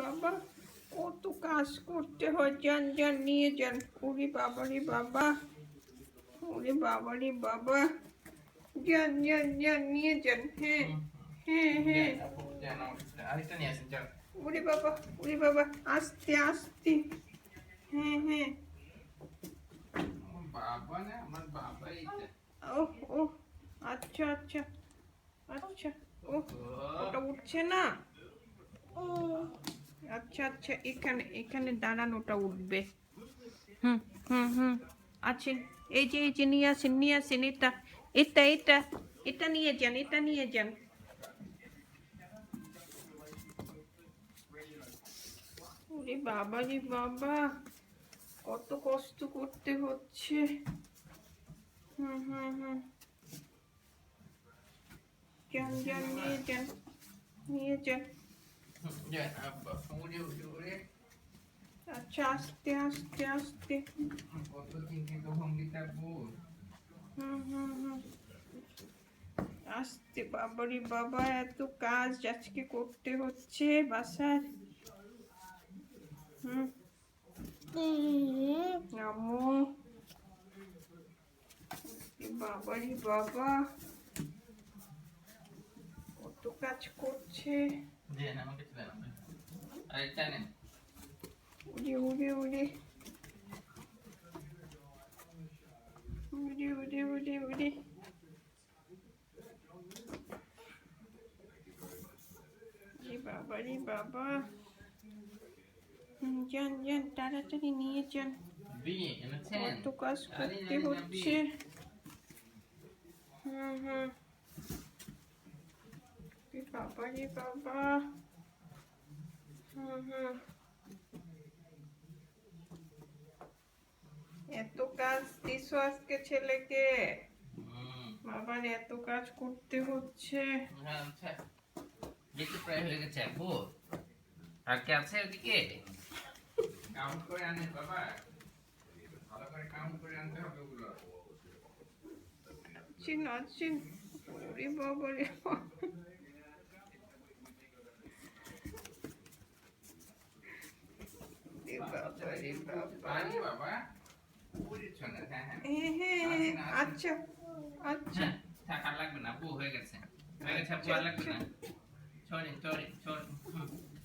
বাবা, কত কাজ করতে হয়। যান যান, নিয়ে যান। ওরে বাবা রে বাবা, ওরে বাবা রে বাবা, যান যান যান, নিয়ে যান। হ্যাঁ হ্যাঁ হ্যাঁ, ওরে বাবা, ওরে বাবা, আস্তে আস্তে। হ্যাঁ হ্যাঁ, ও ও, আচ্ছা আচ্ছা আচ্ছা। ও, ওটা উঠছে না। আচ্ছা আচ্ছা, এখানে এখানে দাঁড়ান, ওটা উঠবে। হুম হুম হুম, আছেন। এই যে নিয়ে আসেন, নিয়ে আসেন। এটা এটা এটা এটা নিয়ে যান, এটা নিয়ে যান। ওরে বাবা রে বাবা, কত কষ্ট করতে হচ্ছে। হুম হুম হুম, যান যান, নিয়ে যান, নিয়ে যান। আচ্ছা, আস্তে আস্তে আস্তে। হুম হুম হুম, আস্তে। বাবারে বাবা, এত কাজ আজকে করতে হচ্ছে বাসার। হুম, আম্মু, বাবারে বাবা, কত কাজ করছে। উড়ে উড়ে উড়ে উড়ে উড়ে উড়ে উড়ে, বাবারে বাবা। যান যান, তাড়াতাড়ি নিয়ে যান, কত কাজ করতে হচ্ছে। হুম হুম, বাবারে বাবা। হুম হুম, এত কাজ দিছো আজকে ছেলেকে। বাবার এত কাজ করতে হচ্ছে। প্রায় হয়ে গেছে আপু। আর কে আছে ওদিকে? কাউন্ট করে আনে বাবা, ভালো করে কাউন্ট করে আনতে হবে ওগুলো। চিন আছেন, ওরে বাবা রে বাবা রে বাবা। বাবা, হ্যাঁ হ্যাঁ হ্যাঁ, আচ্ছা আচ্ছা থাক আর লাগবে না আপু, হয়ে গেছে, হয়ে গেছে আপু, আচ্ছা আর লাগবে আচ্ছা। না। Sorry sorry sorry.